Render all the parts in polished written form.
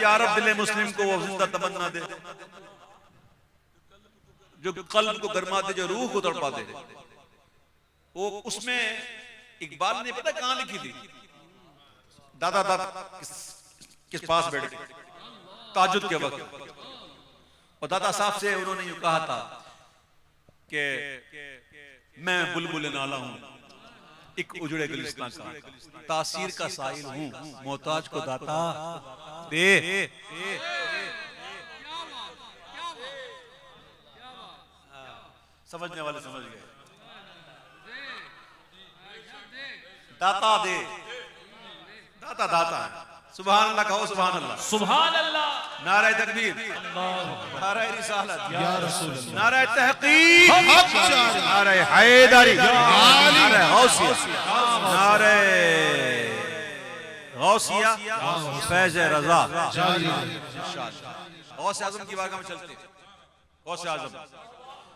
یا رب دل مسلم کو وہ زندہ تمنا دے جو قلب کو گرما دے، جو روح کو تڑپا دے. وہ اس میں اقبال نے پتہ کہاں لکھی تھی؟ دادا کس پاس بیٹھ گئے تہجد کے وقت، اور دادا صاحب سے انہوں نے یوں کہا تھا کہ میں بلبل نالہ ہوں ایک اجڑے گلستان کا، تاثیر کا سائل ہوں محتاج کو داتا دے. سمجھنے والے سمجھ گئے. داتا دے، داتا داتا ہے. سبحان اللہ کہو، سبحان اللہ، سبحان اللہ. نعرہ تکبیر، نعرہ رسالت، نعرہ تحقیق، نعرہ حیدری، نعرہ غوثیہ، نعرہ غوثیہ، فیض رضا. غوث اعظم کی بارگاہ میں چلتے ہیں. غوث اعظم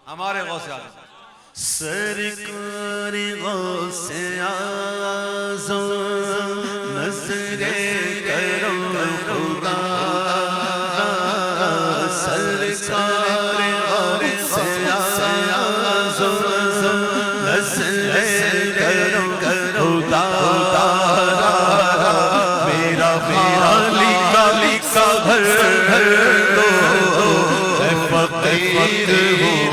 ہمارے غوث اعظم سرکار غوث اعظم نظر کرم خدا، سرکار غوث اعظم نظر کرم خدا، میرا لکھا لکھا گھر دو فقیر ہوں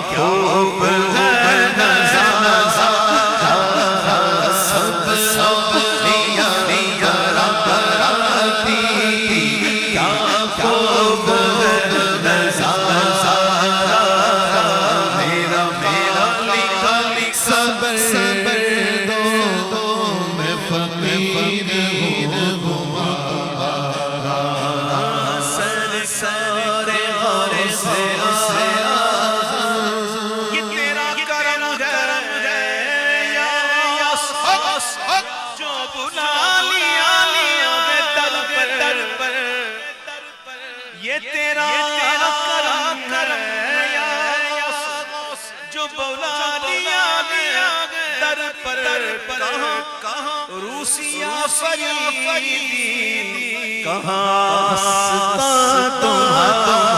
خوب کہاں روسیا فریدی کہاں آستان تمہارا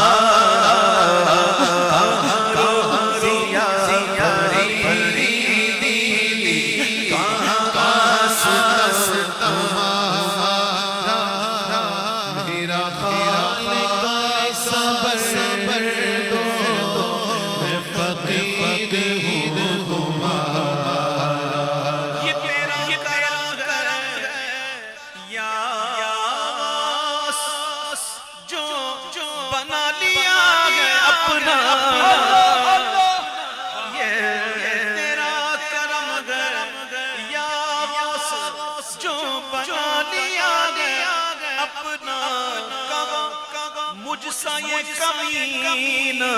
مجھ سا یہ کمینہ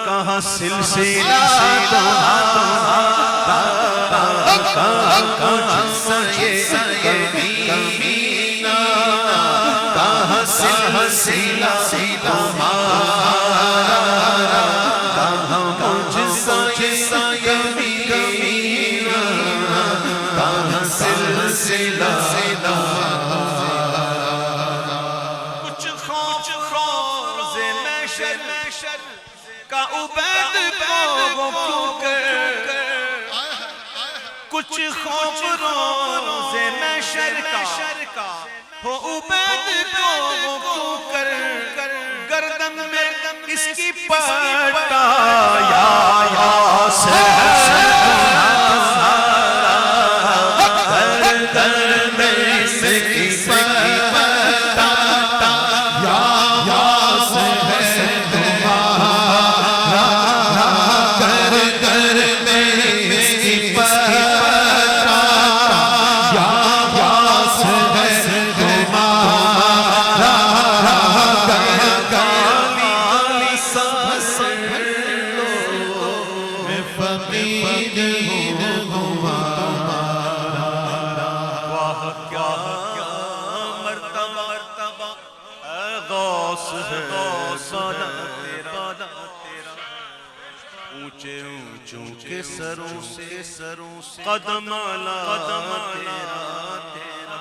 کہاں سلسلہ تمہارا کہاں کمینہ کہاں سلسلہ تمہارا کہاں مجھ سا یہ کمینہ کہاں سلسلہ کا عبید کو کیوں کچھ خوف روز محشر کا ہو عبید کو کیوں گردن میں اس کی پٹا یا گردن میں اس کی پٹا اونچے اونچوں کے سروں سے قدم تیرا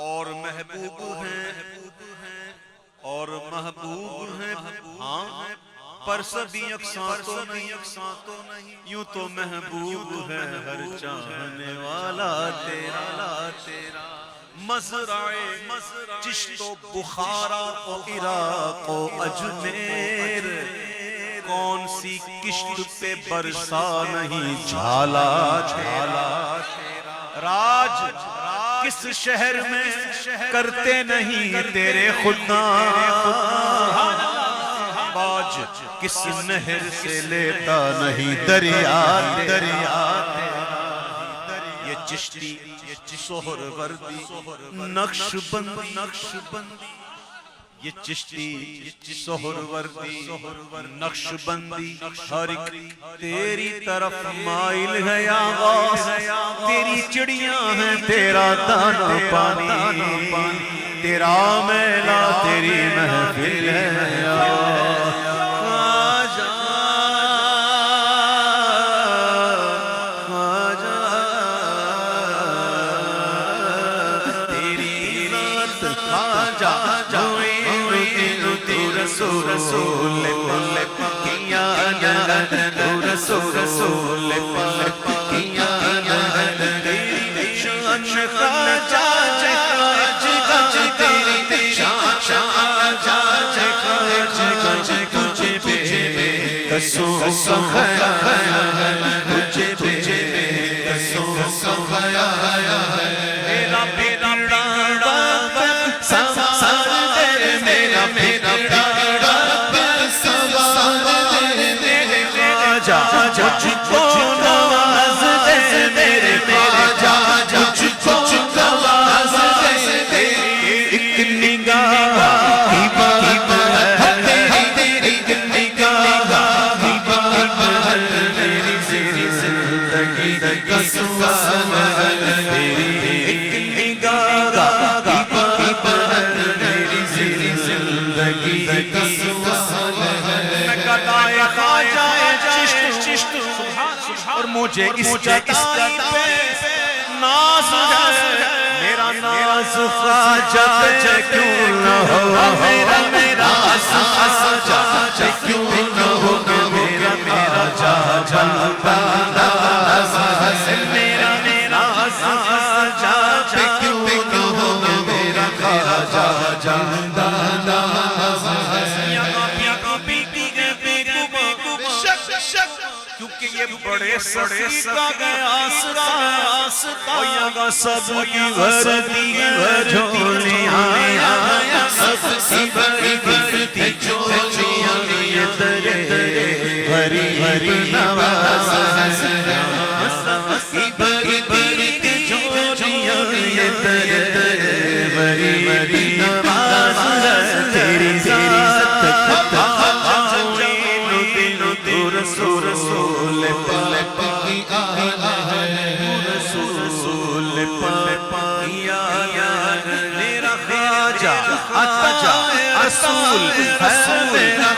اور محبوب ہیں ہاں پر سبھی یکساں تو نہیں یوں تو محبوب ہے ہر چاہنے والا تیرا مزرعے چشت و بخارا و عراق و اجمیر کون سی کشت پہ برسا نہیں جھالا راج کس شہر میں کرتے نہیں تیرے خدا باج کس نہر سے لیتا نہیں دریا یہ چشتی سہر وردی نقش بندی یہ چشتی سہر وردی نقش بندی ہر ایک تیری طرف مائل ہے یا غوث تیری چڑیاں ہیں تیرا دانا پانی تیرا میلہ تیری محفل ہے یا رسول پکیاں رسول پکیاں شان خواجہ تیری شان تجھے بے قصوں تجھے بے قصوں میرا بگڑا سنسار میرا مجھ کو نواز دے میرے خواجہ مجھ کو نواز دے ایک نگاہ کی بات ہے ایک نگاہ کی بات ہے میری زندگی کا سوال ہے اور مجھے اس جتائی پہ ناز ہے میرا ناز خواجہ پہ کیوں نہ ہو میرا ناز خواجہ پہ کیوں نہ ہو میرا جا بندہ ناز ہے میرا ناز خواجہ پہ کیوں نہ ہو میرا جا بندہ ناز ہے کیونکہ یہ بڑے سخی کا گیا آستا سب کی وردی جھولیاں سب کی وردی جھولیاں یہ تیرے غریب نواز ہے سب کی وردی جھولیاں یہ تیرے غریب نواز ہے تیری ذات رسول پاک کی آل ہے رسول پاک کی آل میرا خواجہ عطا رسول ہے میرا